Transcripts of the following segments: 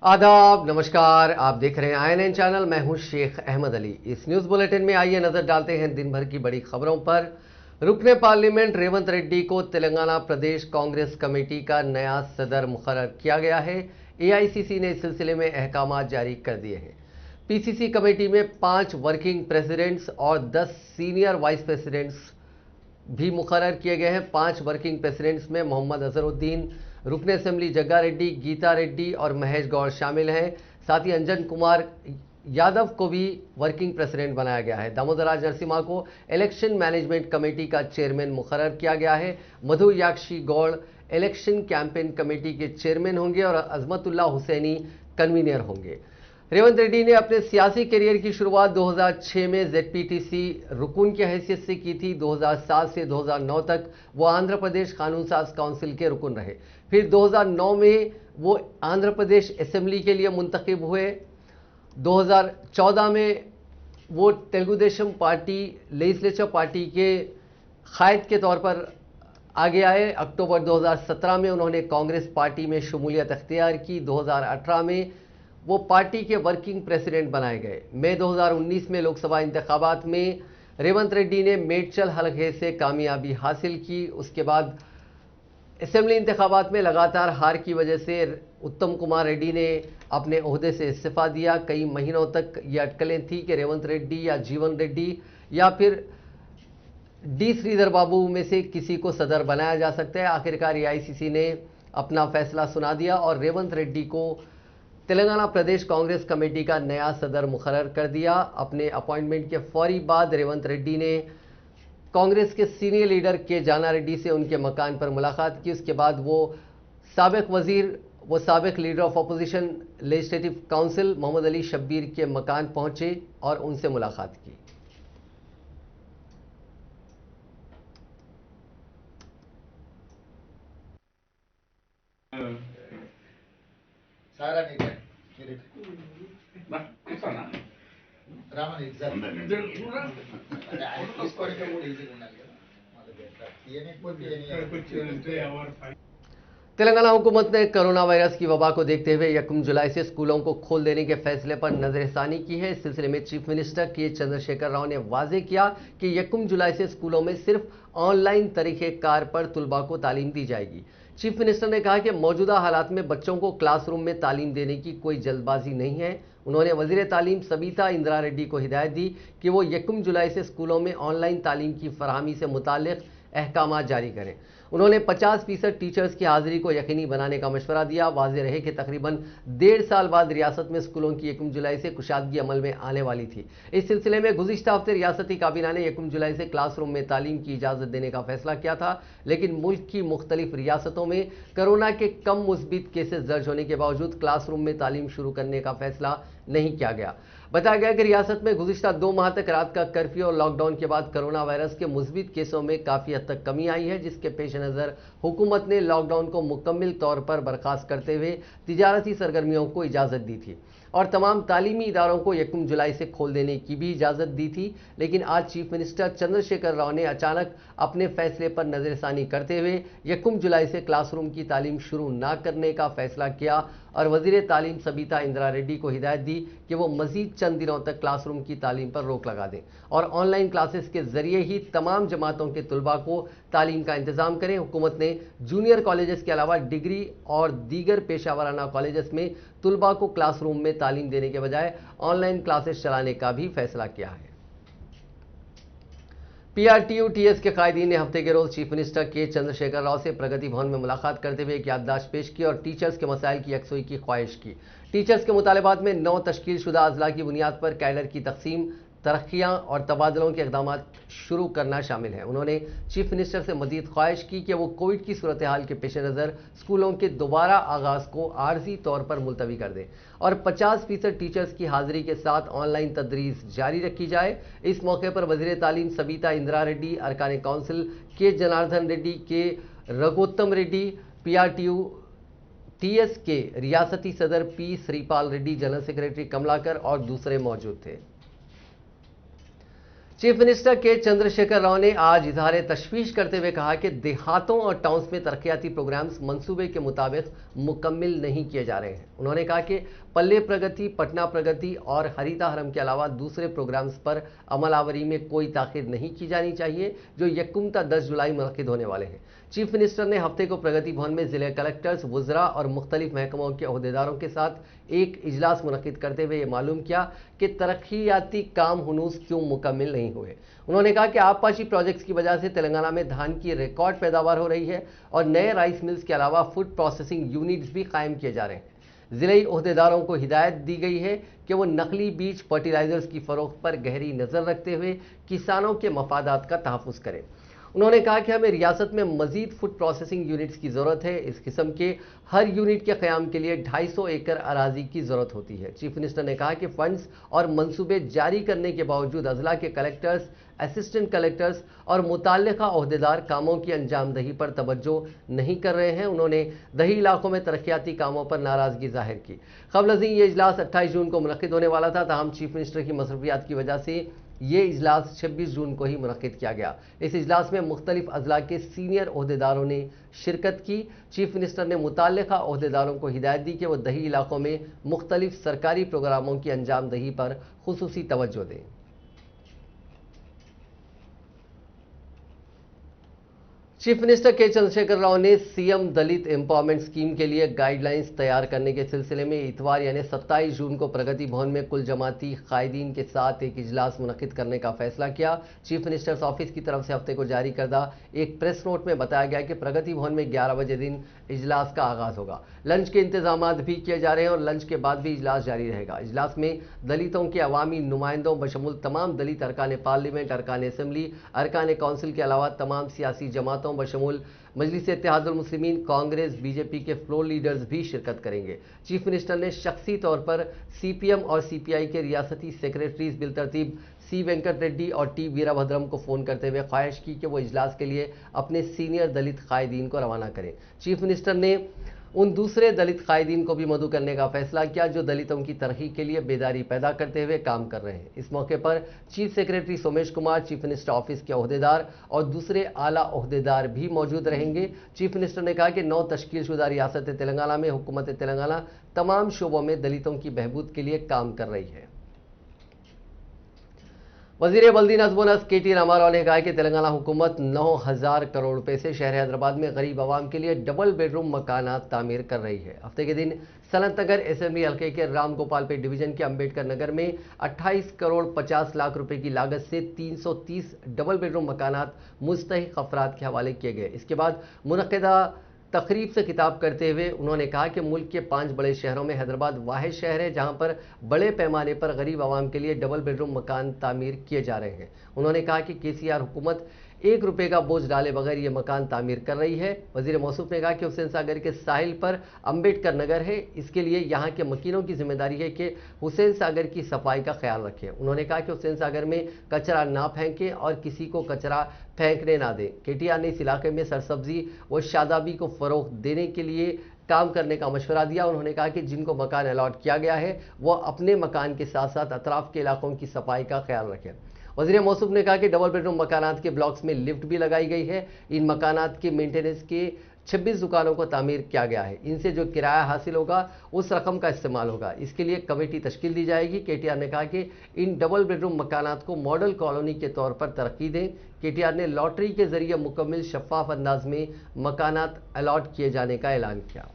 आदाब, नमस्कार। आप देख रहे हैं INN चैनल। मैं हूं शेख अहमद अली। इस न्यूज बुलेटिन में आइए नजर डालते हैं दिन भर की बड़ी खबरों पर। रुकने पार्लियामेंट रेवंत रेड्डी को तेलंगाना प्रदेश कांग्रेस कमेटी का नया सदर मुकर्रर किया गया है। AICC ने इस सिलसिले में अहकाम जारी कर दिए हैं। PCC कमेटी में 5 वर्किंग प्रेसिडेंट्स और 10 सीनियर वाइस प्रेसिडेंट्स भी मुकर्रर किए गए हैं। 5 वर्किंग प्रेसिडेंट्स में मोहम्मद अजहरुद्दीन, रुकन असेंबली जग्गा रेड्डी, गीता रेड्डी और महेश गौड़ शामिल हैं। साथ ही अंजन कुमार यादव को भी वर्किंग प्रेसिडेंट बनाया गया है। दामोदर राज नरसिम्हा को इलेक्शन मैनेजमेंट कमेटी का चेयरमैन मुकर्रर किया गया है। मधु याक्षी गौड़ इलेक्शन कैंपेन कमेटी के चेयरमैन होंगे और अजमतुल्ला हुसैनी कन्वीनर होंगे। रेवंत रेड्डी ने अपने सियासी करियर की शुरुआत 2006 में ZPTC रुकून की हैसियत से की थी। 2007 से 2009 तक वो आंध्र प्रदेश कानून साज काउंसिल के रुकन रहे। फिर 2009 में वो आंध्र प्रदेश असेंबली के लिए मुंतखब हुए। 2014 में वो Telugu Desam party legislature party के कायद के तौर पर आगे आए। अक्टूबर 2017 में उन्होंने कांग्रेस पार्टी में शमूलियत अख्तियार की। 2018 में वो पार्टी के वर्किंग प्रेसिडेंट बनाए गए। मई 2019 में लोकसभा इंतखाबात में रेवंत रेड्डी ने मेडचल हलके से कामयाबी हासिल की। उसके बाद असेंबली इंतखाबात में लगातार हार की वजह से उत्तम कुमार रेड्डी ने अपने ओहदे से इस्तीफा दिया। कई महीनों तक ये अटकलें थी कि रेवंत रेड्डी या जीवन रेड्डी या फिर डी श्रीधर बाबू में से किसी को सदर बनाया जा सकता है। आखिरकार AICC ने अपना फैसला सुना दिया और रेवंत रेड्डी को तेलंगाना प्रदेश कांग्रेस कमेटी का नया सदर मुकर्रर कर दिया। अपने अपॉइंटमेंट के फौरी बाद रेवंत रेड्डी ने कांग्रेस के सीनियर लीडर के जाना रेड्डी से उनके मकान पर मुलाकात की। उसके बाद वो साबिक leader of opposition legislative council Mohammed Ali Shabbir के मकान पहुंचे और उनसे मुलाकात की। సారా నీకు రామని ఎగ్జామ్ అంటే ఆయన తీసుకోవడానికి కూడా ఈజీగా ఉండాలి కదా तेलंगाना हुकूमत ने कोरोना वायरस की वबा को देखते हुए 1 जुलाई से स्कूलों को खोल देने के फैसले पर नजरसानी की है। इस सिलसिले में चीफ मिनिस्टर के चंद्रशेखर राव ने वाजे किया कि 1 जुलाई से स्कूलों में सिर्फ ऑनलाइन तरीक़ेकार पर तुलबा को तालीम दी जाएगी। चीफ मिनिस्टर ने कहा कि मौजूदा हालात में बच्चों को क्लासरूम में तालीम देने की कोई जल्दबाजी नहीं है। उन्होंने वजीर तालीम सबीता इंदिरा रेड्डी को हिदायत दी कि वो 1 जुलाई से स्कूलों में ऑनलाइन तालीम की फरहमी से मुताल्लिक अहकाम जारी करें। उन्होंने 50% टीचर्स की हाजिरी को यकीनी बनाने का मशवरा दिया। वाज़ेह रहे कि तकरीबन 1.5 साल बाद रियासत में स्कूलों की 1 जुलाई से कुशादगी अमल में आने वाली थी। इस सिलसिले में गुज़िश्ता हफ्ते रियासती काबीना ने 1 जुलाई से क्लासरूम में तालीम की इजाज़त देने का फैसला किया था, लेकिन मुल्क की मुख्तलिफ रियासतों में कोरोना के कम मुस्बित केसेस दर्ज होने के बावजूद क्लासरूम में तालीम शुरू करने का फैसला नहीं किया गया। बताया गया कि रियासत में गुज़िश्ता 2 माह तक रात का कर्फ्यू और लॉकडाउन के बाद कोरोना वायरस के मुस्बित केसों में काफ़ी हद तक कमी आई है, जिसके पेश नज़र हुकूमत ने लॉकडाउन को मुकम्मल तौर पर बर्खास्त करते हुए तिजारती सरगर्मियों को इजाज़त दी थी और तमाम तालीमी इदारों को 1 जुलाई से खोल देने की भी इजाज़त दी थी। लेकिन आज चीफ मिनिस्टर चंद्रशेखर राव ने अचानक अपने फैसले पर नजरसानी करते हुए 1 जुलाई से क्लासरूम की तालीम शुरू न करने का फैसला किया और वजीर तालीम सबीता इंदिरा रेड्डी को हिदायत दी कि वो मजीद चंद दिनों तक क्लासरूम की तालीम पर रोक लगा दें और ऑनलाइन क्लासेस के जरिए ही तमाम जमातों के तुलबा को तालीम का इंतजाम करें। हुकूमत ने जूनियर कॉलेजेस के अलावा डिग्री और दीगर पेशा वाराना कॉलेजेस में तुलबा को क्लासरूम में तालीम देने के बजाय ऑनलाइन क्लासेस चलाने का भी फैसला किया है। PRTU-TS के कायदीन ने हफ्ते के रोज चीफ मिनिस्टर के चंद्रशेखर राव से प्रगति भवन में मुलाकात करते हुए एक याददाश्त पेश की और टीचर्स के मसाइल की यकसुई की ख्वाहिश की। टीचर्स के मुतालबात में 9 तश्कीलशुदा अजला की बुनियाद पर कैडर की तकसीम, तरक्कियां और तबादलों के इकदाम शुरू करना शामिल है। उन्होंने चीफ मिनिस्टर से मजीद ख्वाहिश की कि वो कोविड की सूरत हाल के पेश नज़र स्कूलों के दोबारा आगाज़ को आर्जी तौर पर मुलतवी कर दें और 50% टीचर्स की हाजिरी के साथ ऑनलाइन तदरीस जारी रखी जाए। इस मौके पर वजीर तालीम सबीता इंदिरा रेड्डी, अरकान काउंसिल के जनार्दन रेड्डी, के रघोत्तम रेड्डी, PRTU-TS के रियासती सदर P Sripal Reddy, general secretary Kamalakar और दूसरे मौजूद थे। चीफ मिनिस्टर के चंद्रशेखर राव ने आज इजहार तशवीश करते हुए कहा कि देहातों और टाउन्स में तरक्याती प्रोग्राम्स मंसूबे के मुताबिक मुकम्मिल नहीं किए जा रहे हैं। उन्होंने कहा कि पल्ले प्रगति, पटना प्रगति और हरिता हरम के अलावा दूसरे प्रोग्राम्स पर अमलावरी में कोई ताखीर नहीं की जानी चाहिए, जो यकुम 10 जुलाई मुनक्किद होने वाले हैं। चीफ मिनिस्टर ने हफ्ते को प्रगति भवन में जिले कलेक्टर्स, वुजरा और मुख्तलिफ महकमों के अहदेदारों के साथ एक इजलास मुनक्किद करते हुए ये मालूम किया कि तरक्याती काम हुनूस क्यों मुकम्मिल नहीं हुए। उन्होंने कहा कि आबपाशी प्रोजेक्ट्स की वजह से तेलंगाना में धान की रिकॉर्ड पैदावार हो रही है और नए राइस मिल्स के अलावा फूड प्रोसेसिंग यूनिट्स भी कायम किए जा रहे हैं। जिले अहदेदारों को हिदायत दी गई है कि वो नकली बीज, फर्टिलाइजर्स की फरोख्त पर गहरी नजर रखते हुए किसानों के मफादात का तहफ़्फ़ुज़ करें। उन्होंने कहा कि हमें रियासत में मजीद फूड प्रोसेसिंग यूनिट्स की ज़रूरत है। इस किस्म के हर यूनिट के क़याम के लिए 250 एकड़ अराजी की ज़रूरत होती है। चीफ मिनिस्टर ने कहा कि फंड्स और मंसूबे जारी करने के बावजूद अजला के कलेक्टर्स, असिस्टेंट कलेक्टर्स और मुताल्लिका अहदेदार कामों की अंजामदही पर तवज्जो नहीं कर रहे हैं। उन्होंने दही इलाकों में तरक्याती कामों पर नाराज़गी जाहिर की। क़ब्ल अज़ीं ये इजलास 28 जून को मुनक्किद होने वाला था, ताहम चीफ मिनिस्टर की मसरूफियात की वजह से ये इजलास 26 जून को ही मुनक्किद किया गया। इस इजलास में मुख्तलिफ अजला के सीनियर अहदेदारों ने शिरकत की। चीफ मिनिस्टर ने मुताल्लिका अहदेदारों को हिदायत दी कि वो दही इलाकों में मुख्तलिफ सरकारी प्रोग्रामों की अंजामदही पर खुसूसी तवज्जो दें। चीफ मिनिस्टर के चंद्रशेखर राव ने सीएम दलित एम्पावरमेंट स्कीम के लिए गाइडलाइंस तैयार करने के सिलसिले में इतवार यानी 27 जून को प्रगति भवन में कुल जमाती कायदीन के साथ एक इजलास मुनक्किद करने का फैसला किया। चीफ मिनिस्टर्स ऑफिस की तरफ से हफ्ते को जारी करदा एक प्रेस नोट में बताया गया कि प्रगति भवन में 11 बजे दिन इजलास का आगाज होगा। लंच के इंतजाम भी किए जा रहे हैं और लंच के बाद भी इजलास जारी रहेगा। इजलास में दलितों के अवामी नुमाइंदों बशमूल तमाम दलित अरकान पार्लियामेंट, अरकान असम्बली, अरकान काउंसिल के अलावा तमाम सियासी जमातों बशमूल मजलिस इत्तेहादुल मुस्लिमीन, कांग्रेस, बीजेपी के फ्लोर लीडर्स भी शिरकत करेंगे। चीफ मिनिस्टर ने शख्सी तौर पर सीपीएम और सीपीआई के रियासती सेक्रेटरीज बिलतरतीब सी वेंकट रेड्डी और टी वीरभद्रम को फोन करते हुए ख्वाहिश की कि वो इजलास के लिए अपने सीनियर दलित कायदीन को रवाना करें। चीफ मिनिस्टर ने उन दूसरे दलित कायदीन को भी मदऊ करने का फैसला किया जो दलितों की तरक्की के लिए बेदारी पैदा करते हुए काम कर रहे हैं। इस मौके पर chief secretary Somesh Kumar, chief minister office के अहदेदार और दूसरे आला अहदेदार भी मौजूद रहेंगे। चीफ मिनिस्टर ने कहा कि 9 तश्कीलशुदा रियासत तेलंगाना में हुकूमत तेलंगाना तमाम शोबों में दलितों की बहबूद के लिए काम कर रही है। वजीर बल्दी नज़्म व नस्क KT रामाराव ने कहा कि तेलंगाना हुकूमत 9,000 करोड़ रुपए से शहर हैदराबाद में गरीब आवाम के लिए डबल बेडरूम मकानात तामीर कर रही है। हफ्ते के दिन सनत नगर असेंबली हल्के के राम गोपालपेट डिवीजन के अम्बेडकर नगर में 28 करोड़ 50 लाख रुपए की लागत से 330 डबल बेडरूम मकानात मुस्तहिक अफराद के हवाले किए गए। इसके बाद मुनक्किदा तकरीब से खिताब करते हुए उन्होंने कहा कि मुल्क के 5 बड़े शहरों में हैदराबाद वाहिद शहर है जहां पर बड़े पैमाने पर गरीब आवाम के लिए डबल बेडरूम मकान तामीर किए जा रहे हैं। उन्होंने कहा कि KCR हुकूमत 1 रुपये का बोझ डाले बगैर ये मकान तामीर कर रही है। वजीर मौसूफ ने कहा कि हुसैन सागर के साहिल पर अम्बेडकर नगर है, इसके लिए यहाँ के मकीनों की जिम्मेदारी है कि हुसैन सागर की सफाई का ख्याल रखें। उन्होंने कहा कि हुसैन सागर में कचरा ना फेंकें और किसी को कचरा फेंकने ना दें। KTR ने इस इलाके में सरसब्जी व शादाबी को फ़रोग़ देने के लिए काम करने का मशवरा दिया। उन्होंने कहा कि जिनको मकान अलॉट किया गया है वह अपने मकान के साथ साथ अतराफ के इलाकों की सफाई का ख्याल रखें। वज़ीर मौसूफ ने कहा कि डबल बेडरूम मकानात के ब्लॉक्स में लिफ्ट भी लगाई गई है। इन मकानात के मेंटेनेंस के 26 दुकानों को तामीर किया गया है। इनसे जो किराया हासिल होगा उस रकम का इस्तेमाल होगा। इसके लिए कमेटी तश्कील दी जाएगी। KTR ने कहा कि इन डबल बेडरूम मकानात को मॉडल कॉलोनी के तौर पर तरक्की दें। KTR ने लॉटरी के जरिए मुकम्मल शफाफ अंदाज में मकानात अलॉट किए जाने का ऐलान किया।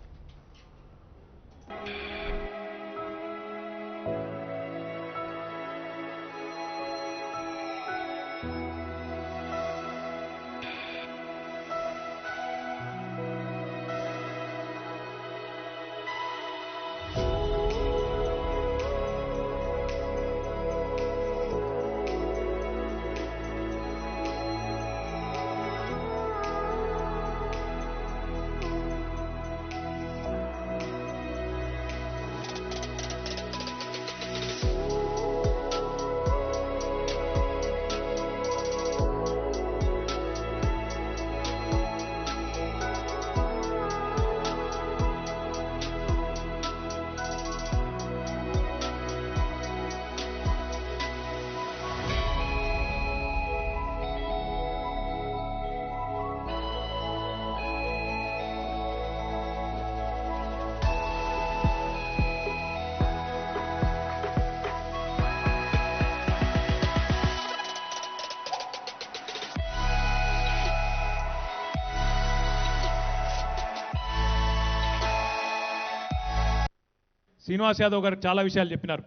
శ్రీనివాస్ యాదవ్ గారు చాలా విషయాలు చెప్పినారు.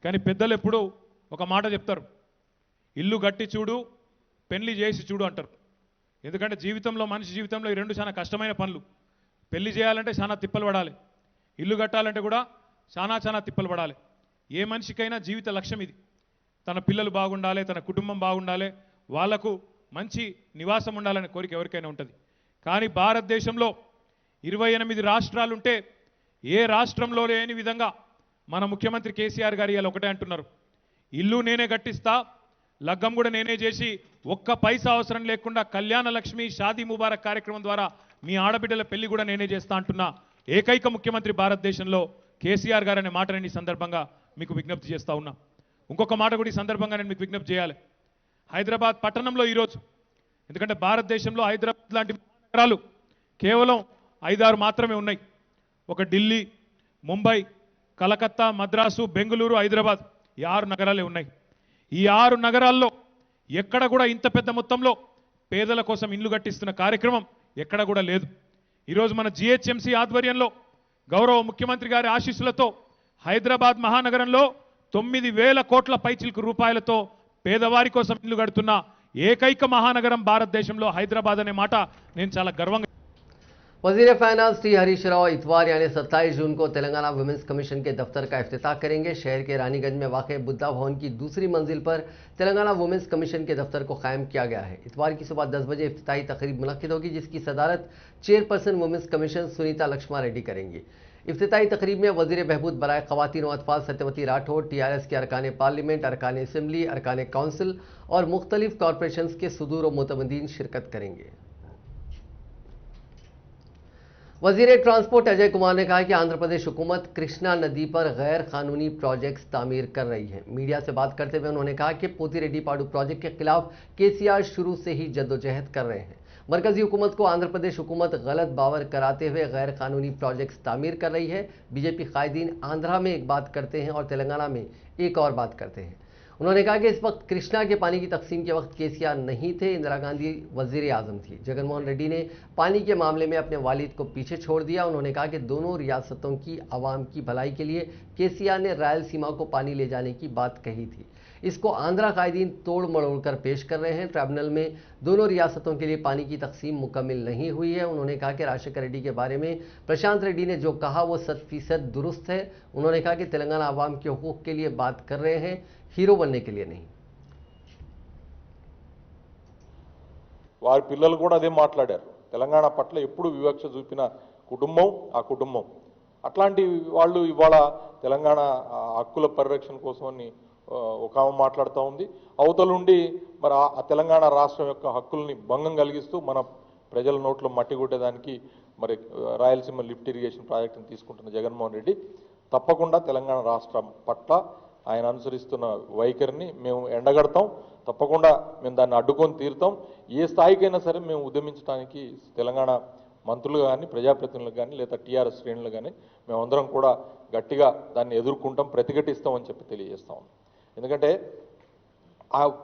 కానీ పెద్దలు ఎప్పుడూ ఒక మాట చెప్తారు, ఇల్లు గట్టి చూడు పెళ్లి చేసి చూడు అంటారు. ఎందుకంటే జీవితంలో మనిషి జీవితంలో ఈ రెండు చాలా కష్టమైన పనులు. పెళ్లి చేయాలంటే చాలా తిప్పలు పడాలి, ఇల్లు కట్టాలంటే కూడా చాలా తిప్పలు పడాలి. ఏ మనిషికైనా జీవిత లక్ష్యం ఇది. తన పిల్లలు బాగుండాలి, తన కుటుంబం బాగుండాలి, వాళ్లకు మంచి నివాసం ఉండాలనే కోరిక ఎవరికైనా ఉంటుంది. కానీ భారతదేశంలో 28 రాష్ట్రాలుంటే ఏ రాష్ట్రంలో లేని విధంగా మన ముఖ్యమంత్రి కేసీఆర్ గారు ఇవాళ ఒకటే అంటున్నారు, ఇల్లు నేనే కట్టిస్తా, లగ్గం కూడా నేనే చేసి ఒక్క పైసా అవసరం లేకుండా కళ్యాణ లక్ష్మి షాదీ ముబారక్ కార్యక్రమం ద్వారా మీ ఆడబిడ్డల పెళ్లి కూడా నేనే చేస్తా అంటున్నా ఏకైక ముఖ్యమంత్రి భారతదేశంలో కేసీఆర్ గారు అనే మాట నేను ఈ సందర్భంగా మీకు విజ్ఞప్తి చేస్తా ఉన్నా. ఇంకొక మాట కూడా ఈ సందర్భంగా నేను మీకు విజ్ఞప్తి చేయాలి. హైదరాబాద్ పట్టణంలో ఈరోజు, ఎందుకంటే భారతదేశంలో హైదరాబాద్ లాంటి నగరాలు కేవలం 5-6 మాత్రమే ఉన్నాయి. ఒక ఢిల్లీ, ముంబై, కలకత్తా, మద్రాసు, బెంగళూరు, హైదరాబాద్, ఈ 6 నగరాలే ఉన్నాయి. ఈ 6 నగరాల్లో ఎక్కడ కూడా ఇంత పెద్ద మొత్తంలో పేదల కోసం ఇల్లు కట్టిస్తున్న కార్యక్రమం ఎక్కడ కూడా లేదు. ఈరోజు మన జిహెచ్ఎంసీ ఆధ్వర్యంలో గౌరవ ముఖ్యమంత్రి గారి ఆశీస్సులతో హైదరాబాద్ మహానగరంలో 9,000 కోట్ల పైచిలకు రూపాయలతో పేదవారి కోసం ఇల్లు కడుతున్న ఏకైక మహానగరం భారతదేశంలో హైదరాబాద్ అనే మాట నేను చాలా గర్వంగా. वजीर फाइनेंस टी हरीश राव इतवार यानी 27 जून को तेलंगाना वुमेन्स कमीशन के दफ्तर का इफ्तिताह करेंगे। शहर के रानीगंज में वाक़ बुद्धा भवन की दूसरी मंजिल पर तेलंगाना वुमेन्स कमीशन के दफ्तर को कायम किया गया है। इतवार की सुबह 10 बजे इफ्तिताही तकरीब मुनक्किद होगी, जिसकी सदारत chairperson women's commission Sunitha Laxma Reddy करेंगी। इफ्तिताही तकरीब में वजीर बहबूद बराए ख़वातीन व अतफाल सत्यवती राठौड़, TRS के अरकान पार्लियामेंट, अरकान असम्बली, अरकान काउंसिल और मुख्तलिफ कॉरपोरेशन के सदूर व मुतमदीन शिरकत करेंगे। वजीर ट्रांसपोर्ट अजय कुमार ने कहा कि आंध्र प्रदेश हुकूमत कृष्णा नदी पर गैर कानूनी प्रोजेक्ट्स तामीर कर रही है। मीडिया से बात करते हुए उन्होंने कहा कि पोतीरेड्डीपाडु प्रोजेक्ट के खिलाफ केसीआर शुरू से ही जद्दोजहद कर रहे हैं। मरकजी हुकूमत को आंध्र प्रदेश हुकूमत गलत बावर कराते हुए गैर कानूनी प्रोजेक्ट्स तामीर कर रही है। बीजेपी कायदीन आंध्रा में एक बात करते हैं और तेलंगाना में एक और बात करते हैं। उन्होंने कहा कि इस वक्त कृष्णा के पानी की तकसीम के वक्त केसीआर नहीं थे, इंदिरा गांधी वजीर आजम थी। जगनमोहन रेड्डी ने पानी के मामले में अपने वालिद को पीछे छोड़ दिया। उन्होंने कहा कि दोनों रियासतों की आवाम की भलाई के लिए केसीआर ने रायलसीमा को पानी ले जाने की बात कही थी। इसको आंध्रा कायदीन तोड़ मरोड़ कर पेश कर रहे हैं। ट्राइब्यूनल में दोनों रियासतों के लिए पानी की तकसीम मुकम्मल नहीं हुई है। उन्होंने कहा कि राजशेखर रेड्डी के बारे में प्रशांत रेड्डी ने जो कहा वो 100% दुरुस्त है। उन्होंने कहा कि तेलंगाना आवाम के हुकूक के लिए बात कर रहे हैं, हीरो बनने के लिए नहीं। వారి పిల్లలు కూడా అదే మాట్లాడారు. తెలంగాణ పట్ల ఎప్పుడు వివక్ష చూపిన కుటుంబం ఆ కుటుంబం. అట్లాంటి వాళ్ళు ఇవాళ తెలంగాణ హక్కుల పరిరక్షణ కోసమని ఒక ఆమె మాట్లాడుతూ ఉంది. అవతలుండి మరి ఆ తెలంగాణ రాష్ట్రం యొక్క హక్కుల్ని భంగం కలిగిస్తూ మన ప్రజల నోట్లో మట్టి కొట్టేదానికి మరి రాయలసీమ లిఫ్ట్ ఇరిగేషన్ ప్రాజెక్టును తీసుకుంటున్న జగన్మోహన్ రెడ్డి తప్పకుండా తెలంగాణ రాష్ట్రం పట్ల ఆయన అనుసరిస్తున్న వైఖరిని మేము ఎండగడతాం. తప్పకుండా మేము దాన్ని అడ్డుకొని తీరుతాం. ఏ స్థాయికైనా సరే మేము ఉద్యమించడానికి తెలంగాణ మంత్రులు కానీ, ప్రజాప్రతినిధులు కానీ, లేదా టీఆర్ఎస్ శ్రేణులు కానీ మేమందరం కూడా గట్టిగా దాన్ని ఎదుర్కొంటాం, ప్రతిఘటిస్తామని చెప్పి తెలియజేస్తాం. ఎందుకంటే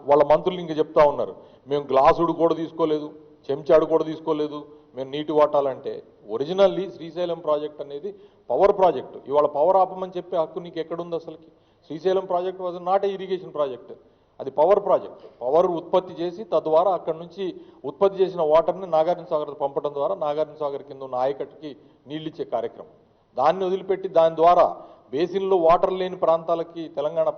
వాళ్ళ మంత్రులు ఇంక చెప్తా ఉన్నారు, మేము గ్లాసుడు కూడా తీసుకోలేదు, చెంచాడు కూడా తీసుకోలేదు, మేము నీటి వాటాలంటే ఒరిజినల్లీ శ్రీశైలం ప్రాజెక్ట్ అనేది పవర్ ప్రాజెక్టు. ఇవాళ పవర్ ఆపమని చెప్పే హక్కు నీకు ఎక్కడుంది అసలుకి? Srisailam project was not a irrigation project, అది పవర్ ప్రాజెక్ట్. పవర్ ఉత్పత్తి చేసి తద్వారా అక్కడి నుంచి ఉత్పత్తి చేసిన వాటర్ని నాగార్జున సాగర్ పంపడం ద్వారా నాగార్జున సాగర్ కింద ఉన్న ఆయకట్టుకి నీళ్ళు ఇచ్చే కార్యక్రమం. దాన్ని వదిలిపెట్టి దాని ద్వారా బేసిన్లో వాటర్ లేని ప్రాంతాలకి తెలంగాణ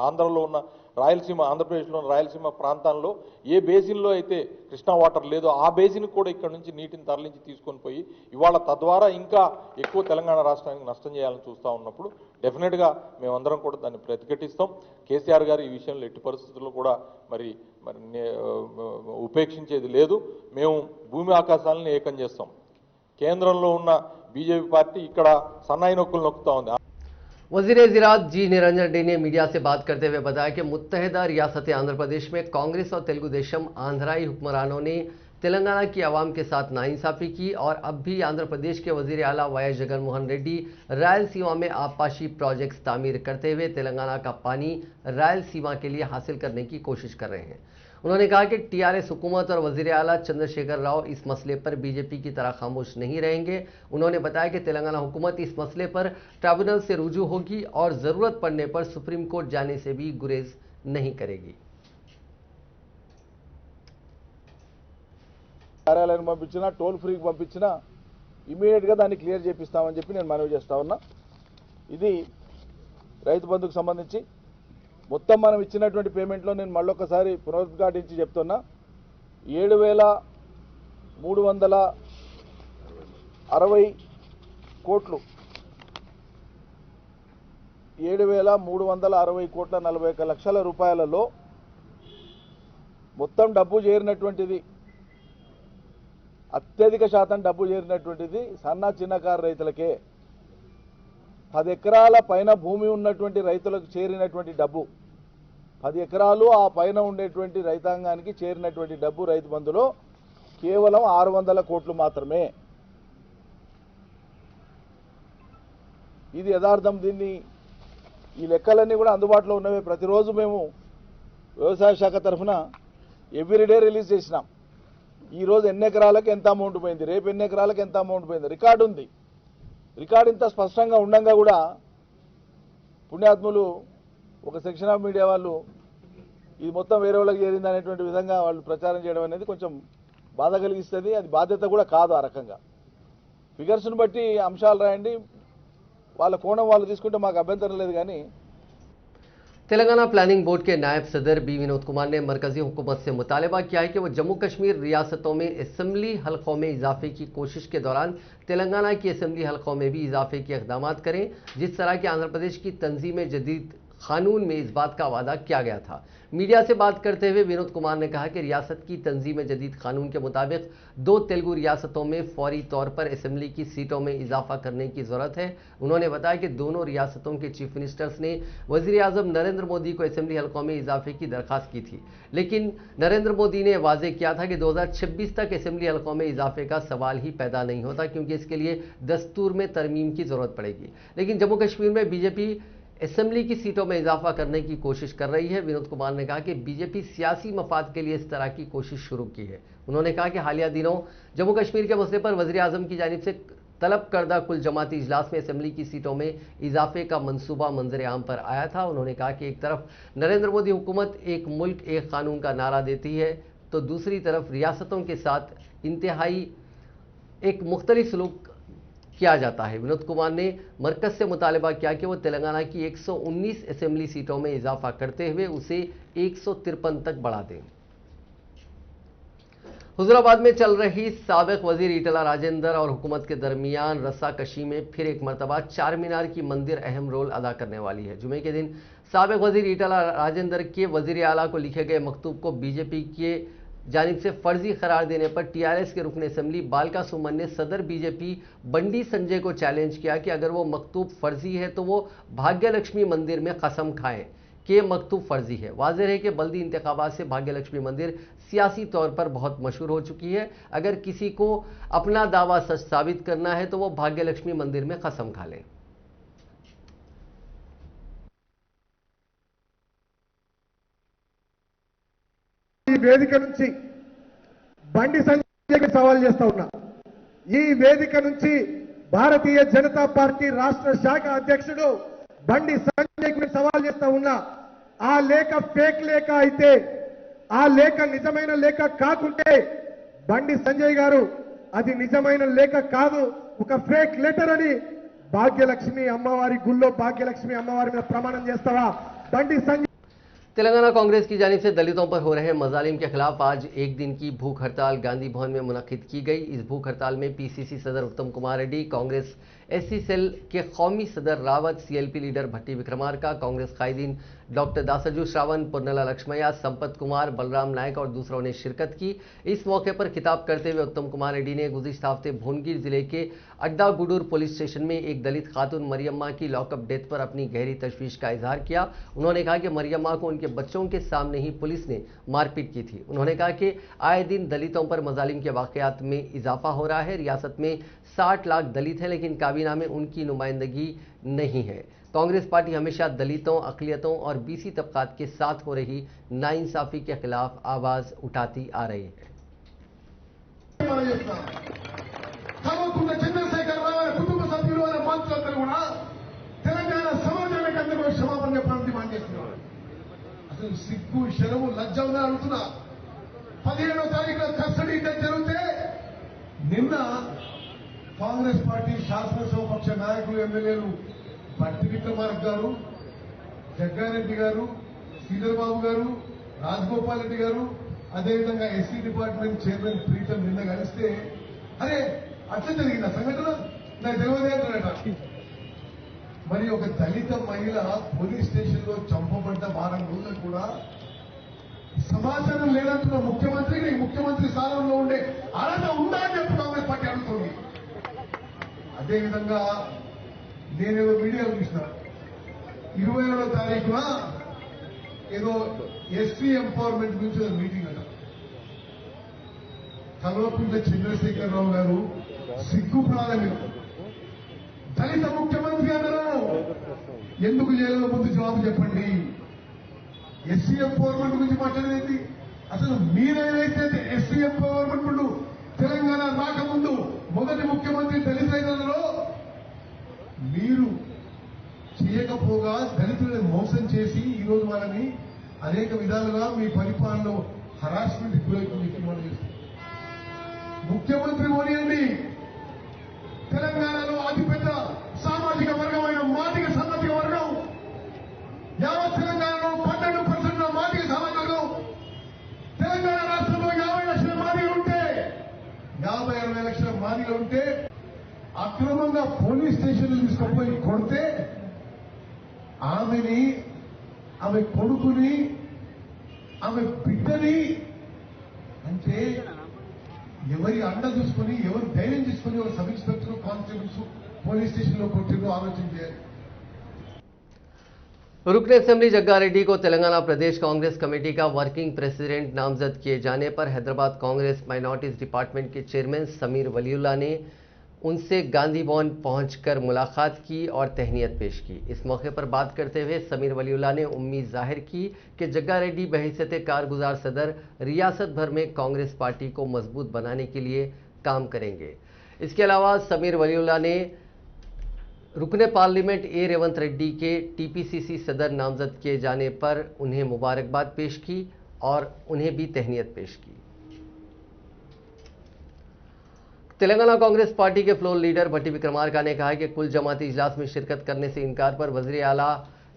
ఆంధ్రలో ఉన్న రాయలసీమ, ఆంధ్రప్రదేశ్లో ఉన్న రాయలసీమ ప్రాంతాల్లో ఏ బేసిన్లో అయితే కృష్ణా వాటర్ లేదో ఆ బేసిన్ కూడా ఇక్కడ నుంచి నీటిని తరలించి తీసుకొని పోయి ఇవాళ తద్వారా ఇంకా ఎక్కువ తెలంగాణ రాష్ట్రానికి నష్టం చేయాలని చూస్తూ ఉన్నప్పుడు డెఫినెట్గా మేమందరం కూడా దాన్ని ప్రతిఘటిస్తాం. కేసీఆర్ గారు ఈ విషయంలో ఎట్టి పరిస్థితుల్లో కూడా మరి ఉపేక్షించేది లేదు. మేము భూమి ఆకాశాలను ఏకం చేస్తాం. కేంద్రంలో ఉన్న बीजेपी पार्टी ఇక్కడ సన్నాయి నొక్కులు నొక్కుతా ఉంది. वजीर ज़राअत जी निरंजन रेड्डी ने मीडिया से बात करते हुए बताया कि मुत्तहिदा रियासत आंध्र प्रदेश में कांग्रेस और तेलुगु देशम आंध्राई हुक्मरानों ने तेलंगाना की आवाम के साथ नाइंसाफ़ी की और अब भी आंध्र प्रदेश के वजीर आला वाई जगनमोहन रेड्डी रायलसीमा में आबपाशी प्रोजेक्ट्स तामीर करते हुए तेलंगाना का पानी रायलसीमा के लिए हासिल करने की कोशिश कर रहे हैं। उन्होंने कहा कि टीआरएस हुकूमत और वजीर आला चंद्रशेखर राव इस मसले पर बीजेपी की तरह खामोश नहीं रहेंगे। उन्होंने बताया कि तेलंगाना हुकूमत इस मसले पर ट्रिब्यूनल से रुजू होगी और जरूरत पड़ने पर सुप्रीम कोर्ट जाने से भी गुरेज नहीं करेगी। కార్యాలయానికి పంపించినా టోల్ ఫ్రీకి పంపించినా ఇమీడియట్గా దాన్ని క్లియర్ చేపిస్తామని చెప్పి నేను మనవి చేస్తా ఉన్నా. ఇది రైతు బంధుకు సంబంధించి మొత్తం మనం ఇచ్చినటువంటి పేమెంట్లో నేను మళ్ళొకసారి పునరుద్ఘాటించి చెప్తున్నా 7,360 కోట్లు 7,360 కోట్ల 41 లక్షల రూపాయలలో మొత్తం డబ్బు చేరినటువంటిది అత్యధిక శాతం డబ్బు చేరినటువంటిది సన్న చిన్నకారు రైతులకే. 10 ఎకరాల పైన భూమి ఉన్నటువంటి రైతులకు చేరినటువంటి డబ్బు 10 ఎకరాలు ఆ పైన ఉండేటువంటి రైతాంగానికి చేరినటువంటి డబ్బు రైతు బంధులో కేవలం 600 కోట్లు మాత్రమే. ఇది యథార్థం. దీన్ని ఈ లెక్కలన్నీ కూడా అందుబాటులో ఉన్నవే. ప్రతిరోజు మేము వ్యవసాయ శాఖ తరఫున ఎవ్రీడే రిలీజ్ చేసినాం. ఈ రోజు ఎన్ని ఎకరాలకు ఎంత అమౌంట్ పోయింది, రేపు ఎన్ని ఎకరాలకు ఎంత అమౌంట్ పోయింది రికార్డు ఉంది. రికార్డు ఇంత స్పష్టంగా ఉండంగా కూడా పుణ్యాత్ములు ఒక సెక్షన్ ఆఫ్ మీడియా వాళ్ళు ఇది మొత్తం వేరే వాళ్ళకి చేరింది అనేటువంటి విధంగా వాళ్ళు ప్రచారం చేయడం అనేది కొంచెం బాధ కలిగిస్తుంది. అది బాధ్యత కూడా కాదు. ఆ రకంగా ఫిగర్స్ను బట్టి అంశాలు రాయండి, వాళ్ళ కోణం వాళ్ళు తీసుకుంటే మాకు అభ్యంతరం లేదు. కానీ तेलंगाना प्लानिंग बोर्ड के नायब सदर बी विनोद कुमार ने मरकजी हुकूमत से मुतालबा किया है कि वो जम्मू कश्मीर रियासतों में असेंबली हलकों में इजाफे की कोशिश के दौरान तेलंगाना की असेंबली हलकों में भी इजाफे के इकदाम करें, जिस तरह के आंध्र प्रदेश की तंजीम जदीद कानून में इस बात का वादा किया गया था। मीडिया से बात करते हुए विनोद कुमार ने कहा कि रियासत की तंजीम जदीद कानून के मुताबिक 2 तेलुगु रियासतों में फौरी तौर पर असेंबली की सीटों में इजाफा करने की जरूरत है। उन्होंने बताया कि दोनों रियासतों के चीफ मिनिस्टर्स ने वजीर आजम नरेंद्र मोदी को असेंबली हलकों में इजाफे की दरखास्त की थी, लेकिन नरेंद्र मोदी ने वाजे किया था कि 2026 तक असेंबली हलकों में इजाफे का सवाल ही पैदा नहीं होता, क्योंकि इसके लिए दस्तूर में तरमीम की जरूरत पड़ेगी। लेकिन जम्मू कश्मीर में बीजेपी असेंबली की सीटों में इजाफा करने की कोशिश कर रही है। विनोद कुमार ने कहा कि बीजेपी सियासी मफाद के लिए इस तरह की कोशिश शुरू की है। उन्होंने कहा कि हालिया दिनों जम्मू कश्मीर के मसले पर वजीर आजम की जानिब से तलब करदा कुल जमाती इजलास में असेंबली की सीटों में इजाफे का मंसूबा मंजर आम पर आया था। उन्होंने कहा कि एक तरफ नरेंद्र मोदी हुकूमत एक मुल्क एक कानून का नारा देती है, तो दूसरी तरफ रियासतों के साथ इंतहाई एक मुख्तलिफ सलूक किया जाता है। विनोद कुमार ने मरकज से मुतालबा किया कि वो तेलंगाना की 119 असेंबली सीटों में इजाफा करते हुए उसे 153 तक बढ़ा दें। हुजूराबाद में चल रही साबिक वजीर ईटला राजेंद्र और हुकूमत के दरमियान रस्साकशी में फिर एक मरतबा चार मीनार की मंदिर अहम रोल अदा करने वाली है। जुमे के दिन साबिक वजीर ईटला राजेंद्र के वजीर आला को लिखे गए मकतूब को बीजेपी के जानिब से फर्जी करार देने पर टीआरएस के रुकन असेंबली बालका सुमन ने सदर बीजेपी बंडी संजय को चैलेंज किया कि अगर वो मकतूब फर्जी है तो वो भाग्यलक्ष्मी मंदिर में कसम खाएं कि मकतूब फर्जी है। वाज़ेह है कि बल्दी इंतखाबात से भाग्यलक्ष्मी मंदिर सियासी तौर पर बहुत मशहूर हो चुकी है। अगर किसी को अपना दावा सच साबित करना है तो वो भाग्यलक्ष्मी मंदिर में कसम खा लें। ఈ వేదిక నుంచి బండి సంజయ్కి సవాల్ చేస్తా ఉన్నా. ఈ వేదిక నుంచి భారతీయ జనతా పార్టీ రాష్ట్ర శాఖ అధ్యక్షుడు బండి సంజయ్కి సవాల్ చేస్తా ఉన్నా. ఆ లేఖ ఫేక్ లేఖ అయితే, ఆ లేఖ నిజమైన లేఖ కాకుంటే బండి సంజయ్ గారు అది నిజమైన లేఖ కాదు, ఒక ఫేక్ లెటర్ అని భాగ్యలక్ష్మి అమ్మవారి గుళ్ళో భాగ్యలక్ష్మి అమ్మవారి మీద ప్రమాణం చేస్తావా బండి సంజయ్? तेलंगाना कांग्रेस की जानिब से दलितों पर हो रहे मजालिम के खिलाफ आज एक दिन की भूख हड़ताल गांधी भवन में मुनक्किद की गई। इस भूख हड़ताल में पीसीसी सदर उत्तम कुमार रेड्डी, कांग्रेस एससी सेल के कौमी सदर रावत, सीएलपी लीडर भट्टी विक्रमार्का, कांग्रेस कायदीन डॉक्टर दासरजू श्रावण, पुन्नला लक्ष्मैया, संपत कुमार, बलराम नायक और दूसरों ने शिरकत की। इस मौके पर खिताब करते हुए उत्तम कुमार रेड्डी ने गुज़िश्ता हफ्ते भोनगिर जिले के अड्डा गुडूर पुलिस स्टेशन में एक दलित खातून मरियम्मा की लॉकअप डेथ पर अपनी गहरी तशवीश का इजहार किया। उन्होंने कहा कि मरियम्मा को उनके बच्चों के सामने ही पुलिस ने मारपीट की थी। उन्होंने कहा कि आए दिन दलितों पर मजालिम के वाकयात में इजाफा हो रहा है। रियासत में 60 लाख दलित हैं, लेकिन काबिल काबीना में उनकी नुमाइंदगी नहीं है। कांग्रेस पार्टी हमेशा दलितों, अक़लियतों और बीसी तबकात के साथ हो रही नाइंसाफी के खिलाफ आवाज उठाती आ रही है। చదువుకున్న చంద్రశేఖరరావు అనే కుటుంబ సభ్యులు అనే మంత్రులందరూ కూడా తెలంగాణ సమాజానికి అందరూ క్షమాపణ చెప్పాలని డిమాండ్ చేస్తున్నారు. అసలు సిగ్గు, శరము, లజ్జ ఉందని అడుగుతున్నా. 17వ తారీఖున కస్టడీ డెత్ జరిగితే నిన్న కాంగ్రెస్ పార్టీ శాసనసభాపక్ష నాయకులు, ఎమ్మెల్యేలు భట్టి విక్రమార్క గారు, జగ్గారెడ్డి గారు, శ్రీధర్ బాబు గారు, రాజగోపాల్ రెడ్డి గారు, అదేవిధంగా ఎస్సీ డిపార్ట్మెంట్ చైర్మన్ ప్రీతం నిన్న కలిస్తే అరే అట్లా జరిగింది సంఘటన నాకు తెలియదేంటట. మరి ఒక దళిత మహిళ పోలీస్ స్టేషన్ లో చంపబడ్డ వారం రోజులు కూడా సమాచారం లేదంటున్న ముఖ్యమంత్రికి ముఖ్యమంత్రి స్థానంలో ఉండే అర్హత ఉందా అని చెప్పి కాంగ్రెస్ పార్టీ అడుగుతుంది. అదేవిధంగా నేనేదో మీడియా చూసిన 27వ తారీఖున ఏదో ఎస్సీ ఎంపవర్మెంట్ గురించి మీటింగ్ అట. కల్వకుంట్ల చంద్రశేఖరరావు గారు సిగ్గుపడాలి. మీరు దళిత ముఖ్యమంత్రి అన్నారు, ఎందుకు జైల్లో ముందు జవాబు చెప్పండి. ఎస్సీ ఎంపవర్మెంట్ గురించి మాట్లాడేది అసలు మీరేదైతే ఎస్సీ ఎంపవర్మెంట్ తెలంగాణ రాకముందు మొదటి ముఖ్యమంత్రి దళితులలో మీరు చేయకపోగా దళితులను మోసం చేసి ఈరోజు వాళ్ళని అనేక విధాలుగా మీ పరిపాలనలో హరాస్మెంట్ గురైపోయి ముఖ్యమంత్రి పోనీయండి. తెలంగాణలో అతిపెద్ద సామాజిక వర్గమైన మాదిగ సామాజిక వర్గం, యావత్ తెలంగాణలో 12% మాదిగ సామాజిక వర్గం. తెలంగాణ రాష్ట్రంలో 50 లక్షల మాదిగలు ఉంటే 50-60 లక్షల మాదిగలు ఉంటే అక్రమంగా పోలీస్ స్టేషన్లు తీసుకుపోయి కొడితే ఆమెని, ఆమె కొడుకుని, ఆమె బిడ్డని అంటే ఎవరి అండ చూసుకుని, ఎవరు ధైర్యం తీసుకుని ఒక sub inspector, constables police station లో కొట్టిందో ఆలోచన చేయాలి. रुकन असेंबली जग्गारेड्डी को तेलंगाना प्रदेश कांग्रेस कमेटी का वर्किंग प्रेसिडेंट नामजद किए जाने पर हैदराबाद कांग्रेस माइनॉरिटीज डिपार्टमेंट के चेयरमैन समीर वलीउल्लाह ने उनसे गांधी भवन पहुंचकर मुलाकात की और तहनीत पेश की। इस मौके पर बात करते हुए समीर वलीउल्लाह ने उम्मीद जाहिर की कि जग्गारेड्डी बहैसियत कारगुजार सदर रियासत भर में कांग्रेस पार्टी को मजबूत बनाने के लिए काम करेंगे। इसके अलावा समीर वलीउल्लाह ने रुकने पार्लियामेंट ए रेवंत रेड्डी के टीपीसीसी सदर नामजद किए जाने पर उन्हें मुबारकबाद पेश की और उन्हें भी तहनीत पेश की। तेलंगाना कांग्रेस पार्टी के फ्लोर लीडर भट्टी विक्रमार्का ने कहा कि कुल जमाती इजलास में शिरकत करने से इनकार पर वज़ीर आला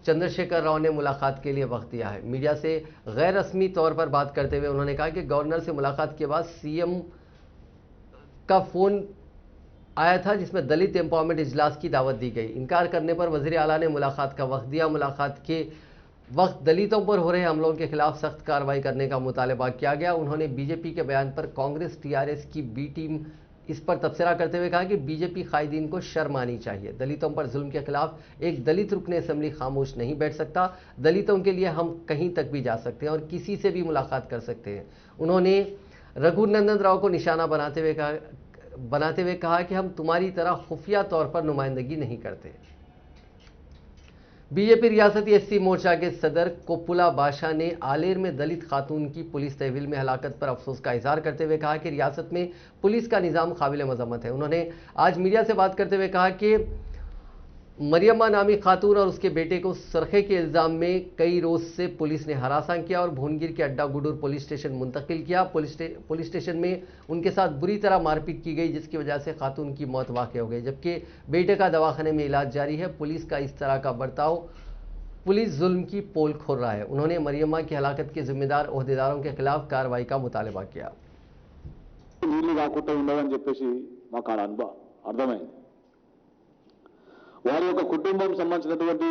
चंद्रशेखर राव ने मुलाकात के लिए वक्त दिया है। मीडिया से गैर रस्मी तौर पर बात करते हुए उन्होंने कहा कि गवर्नर से मुलाकात के बाद सीएम का फोन आया था जिसमें दलित एम्पावरमेंट इजलास की दावत दी गई। इनकार करने पर वज़ीर आला ने मुलाकात का वक्त दिया। मुलाकात के वक्त दलितों पर हो रहे हमलों के खिलाफ सख्त कार्रवाई करने का मुतालबा किया गया। उन्होंने बीजेपी के बयान पर कांग्रेस टीआरएस की बी टीम इस पर तबसरा करते हुए कहा कि बीजेपी कायदीन को शर्म आनी चाहिए। दलितों पर जुल्म के खिलाफ एक दलित रुकने असेंबली खामोश नहीं बैठ सकता। दलितों के लिए हम कहीं तक भी जा सकते हैं और किसी से भी मुलाकात कर सकते हैं। उन्होंने रघुनंदन राव को निशाना बनाते हुए कहा कि हम तुम्हारी तरह खुफिया तौर पर नुमाइंदगी नहीं करते। बीजेपी रियासती एससी मोर्चा के सदर कोपुला बादशाह ने आलेर में दलित खातून की पुलिस तहवील में हलाकत पर अफसोस का इजहार करते हुए कहा कि रियासत में पुलिस का निज़ाम काबिल मजम्मत है। उन्होंने आज मीडिया से बात करते हुए कहा कि मरियम्मा नामी खातून और उसके बेटे को सरखे के इल्ज़ाम में कई रोज से पुलिस ने हरासा किया और भुवनगिर के अड्डा गुडूर पुलिस स्टेशन मुंतकिल किया। पुलिस स्टेशन में उनके साथ बुरी तरह मारपीट की गई जिसकी वजह से खातून की मौत वाक़ हो गई, जबकि बेटे का दवाखाने में इलाज जारी है। पुलिस का इस तरह का बर्ताव पुलिस जुल्म की पोल खोल रहा है। उन्होंने मरियम्मा की हलाकत के जिम्मेदार ओहदेदारों के खिलाफ कार्रवाई का मुतालबा किया। వారి యొక్క కుటుంబం సంబంధించినటువంటి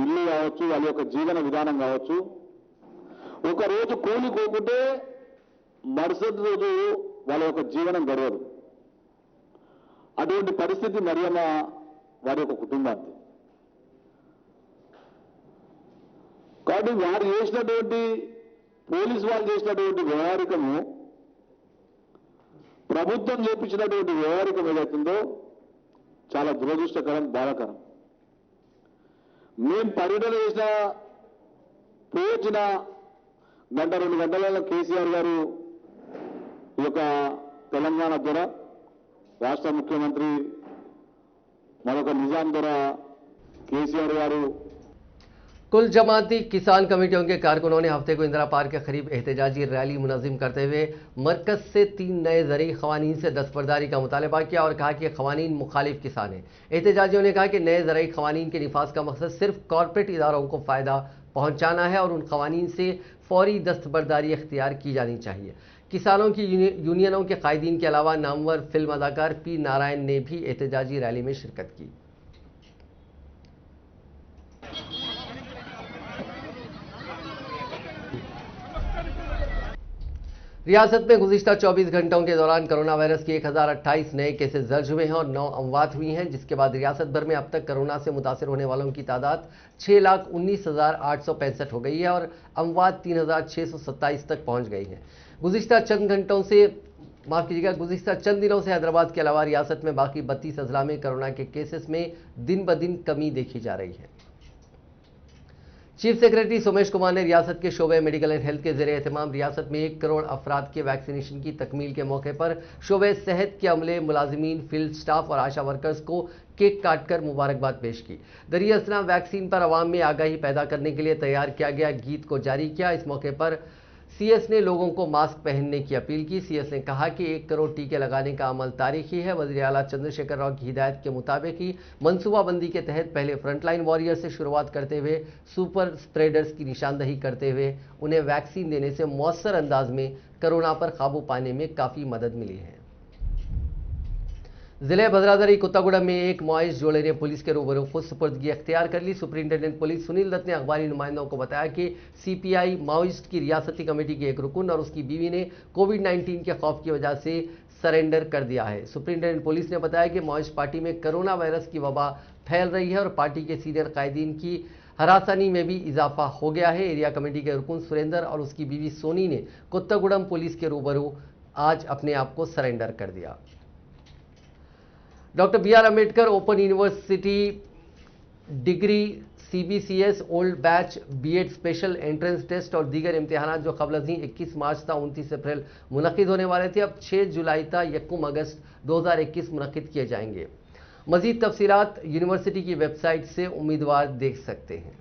ఇల్లు కావచ్చు, వాళ్ళ యొక్క జీవన విధానం కావచ్చు, ఒక రోజు కోలుకోకుంటే మరుసటి రోజు వాళ్ళ యొక్క జీవనం గడవదు. అటువంటి పరిస్థితి మరియమ్మ వారి యొక్క కుటుంబానికి. కాబట్టి వారు చేసినటువంటి పోలీసు వాళ్ళు చేసినటువంటి వ్యవహారికము, ప్రభుత్వం చేపించినటువంటి వ్యవహారికం ఏదైతుందో చాలా దురదృష్టకరం, బాధాకరం. మేము పర్యటన చేసిన పోచిన గంట 2 గంటలలో కేసీఆర్ గారు ఈ యొక్క తెలంగాణ ద్వారా రాష్ట్ర ముఖ్యమంత్రి మరొక నిజాం ద్వారా కేసీఆర్ గారు कुल जमाती किसान कमेटियों के कारकुनों ने हफ्ते को इंदिरा पार्क के करीब एहतजाजी रैली मुनज़्ज़म करते हुए मरकज से 3 नए ज़रई क़वानीन से दस्तबरदारी का मुतालबा किया और कहा कि ये क़वानीन मुखालिफ किसान हैं। एहतजाजियों ने कहा कि नए ज़रई क़वानीन के निफाज का मकसद सिर्फ कॉरपोरेट इदारों को फ़ायदा पहुँचाना है और उन क़वानीन से फौरी दस्तबरदारी इख्तियार की जानी चाहिए। किसानों की यूनियनों के कायदीन के अलावा नामवर फिल्म अदाकार पी नारायण ने भी एहतजाजी रैली में शिरकत की। रियासत में गुज़िश्ता 24 घंटों के दौरान कोरोना वायरस के 1028 नए केसेस दर्ज हुए हैं और 9 अमवात हुई हैं, जिसके बाद रियासत भर में अब तक कोरोना से मुतासर होने वालों की तादाद 6,19,865 हो गई है और अमवात 3,627 तक पहुंच गई है। गुज़िश्ता चंद दिनों से हैदराबाद के अलावा रियासत में बाकी 32 अजला में कोरोना के केसेस में दिन ब दिन कमी देखी जा रही है। चीफ सेक्रेटरी सोमेश कुमार ने रियासत के शोबे मेडिकल एंड हेल्थ के ज़रिए एहतमाम रियासत में 1 करोड़ अफराद के वैक्सीनेशन की तकमील के मौके पर शोबे सेहत के अमले, मुलाजिमीन, फील्ड स्टाफ और आशा वर्कर्स को केक काटकर मुबारकबाद पेश की। दरिया असलाम वैक्सीन पर आवाम में आगाही पैदा करने के लिए तैयार किया गया गीत को जारी किया। इस मौके पर सीएस ने लोगों को मास्क पहनने की अपील की। सीएस ने कहा कि 1 करोड़ टीके लगाने का अमल तारीखी है। वज़ीर आला चंद्रशेखर राव की हिदायत के मुताबिक ही मनसूबाबंदी के तहत पहले फ्रंटलाइन वॉरियर से शुरुआत करते हुए सुपर स्प्रेडर्स की निशानदही करते हुए उन्हें वैक्सीन देने से मौसर अंदाज में कोरोना पर काबू पाने में काफ़ी मदद मिली है। जिले भद्रादरी कुत्तागुड़ा में एक मुआइज जोड़े ने पुलिस के रूबरू खुद सुपुर्दगी अख्तियार कर ली। सुपरिंटेंडेंट पुलिस सुनील दत्त ने अखबारी नुमाइंदों को बताया कि सीपीआई माओइस्ट की रियासती कमेटी के एक रुकन और उसकी बीवी ने कोविड-19 के खौफ की वजह से सरेंडर कर दिया है। सुपरिंटेंडेंट पुलिस ने बताया कि माओइस्ट पार्टी में कोरोना वायरस की वबा फैल रही है और पार्टी के सीनियर कायदीन की हरासानी में भी इजाफा हो गया है। एरिया कमेटी के रुकन सुरेंद्र और उसकी बीवी सोनी ने कुत्तागुड़म पुलिस के रूबरू आज अपने आप को सरेंडर कर दिया। Doctor B R Ambedkar open university degree CBCS old batch BEd special entrance test और दीगर इम्तिहान जो कबल अज़ीं 21 मार्च था 29 अप्रैल मुनक़िद होने वाले थे, अब 6 जुलाई था 1 अगस्त 2021 मुनक़िद किए जाएंगे। मज़ीद तफसीलात यूनिवर्सिटी की वेबसाइट से उम्मीदवार देख सकते हैं।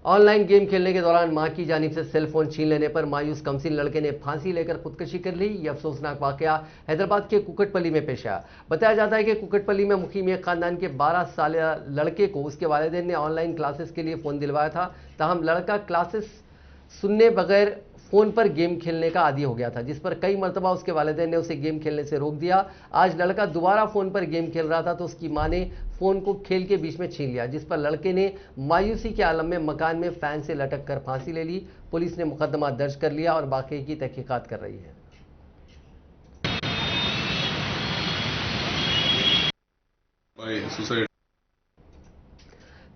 ऑनलाइन गेम खेलने के दौरान मां की जानिब से सेलफोन छीन लेने पर मायूस कमसिन लड़के ने फांसी लेकर खुदकशी कर ली। यह अफसोसनाक वाकया हैदराबाद के कुकटपल्ली में पेश आया। बताया जाता है कि कुकटपल्ली में मुकीम एक खानदान के 12 साल लड़के को उसके वालिदैन ने ऑनलाइन क्लासेस के लिए फ़ोन दिलवाया था। ताहम लड़का क्लासेस सुनने बगैर फ़ोन पर गेम खेलने का आदी हो गया था, जिस पर कई मरतबा उसके वालिदैन ने उसे गेम खेलने से रोक दिया। आज लड़का दोबारा फ़ोन पर गेम खेल रहा था तो उसकी मां ने फ़ोन को खेल के बीच में छीन लिया, जिस पर लड़के ने मायूसी के आलम में मकान में फ़ैन से लटक कर फांसी ले ली। पुलिस ने मुकदमा दर्ज कर लिया और बाकी की तहकीकात कर रही है।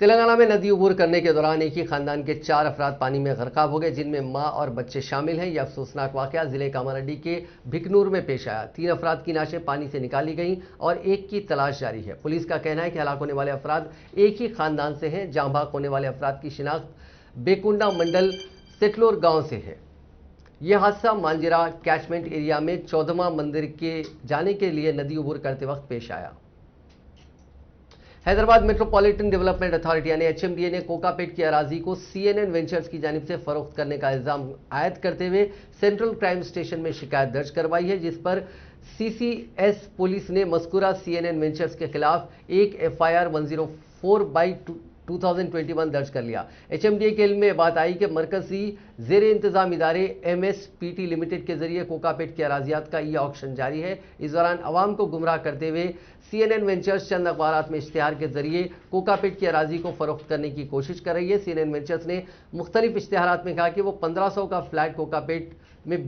तेलंगाना में नदी अबूर करने के दौरान एक ही खानदान के 4 अफराद पानी में गर्काब हो गए, जिनमें मां और बच्चे शामिल हैं। यह अफसोसनाक वाकया जिले कामारेड्डी के भिकनूर में पेश आया। 3 अफराद की लाशें पानी से निकाली गईं और एक की तलाश जारी है। पुलिस का कहना है कि हलाक होने वाले अफराद एक ही खानदान से हैं। जाँ भाग होने वाले अफराद की शिनाख्त बेकुंडा मंडल सेटलोर गांव से है। यह हादसा मांजरा कैचमेंट एरिया में 14वां मंदिर के जाने के लिए नदी अबूर करते वक्त पेश आया। हैदराबाद मेट्रोपॉलिटन डेवलपमेंट अथॉरिटी यानी एचएमडीए ने कोकापेट की अराजी को सीएनएन वेंचर्स की जानिब से फरोख्त करने का इल्जाम आयद करते हुए सेंट्रल क्राइम स्टेशन में शिकायत दर्ज करवाई है, जिस पर सीसीएस पुलिस ने मस्कुरा सीएनएन वेंचर्स के खिलाफ एक एफआईआर 104/2021 दर्ज कर लिया। एचएमडीए के इल्म में बात आई कि मरकजी जेर इंतजाम इदारे एमएसपीटी लिमिटेड के जरिए कोकापेट के अराजियात का ई ऑक्शन जारी है। इस दौरान अवाम को गुमराह करते हुए सीएनएन वेंचर्स चंद अखबारात में इश्तिहार के जरिए कोकापेट की अराजी को फरोख्त करने की कोशिश कर रही है। सीएनएन वेंचर्स ने मुख्तलिफ इश्तिहारात में कहा कि वो 1500 का फ्लैट कोकापेट में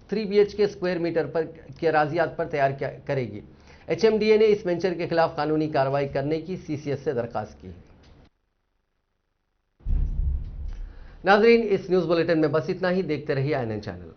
3 BHK स्क्वायर मीटर पर की अराजियात पर तैयार करेगी। एचएमडीए ने इस वेंचर के खिलाफ कानूनी कार्रवाई करने की सीसीएस से दरखास्त की है। नाजरीन, इस न्यूज़ बुलेटिन में बस इतना ही। देखते रहिए INN चैनल।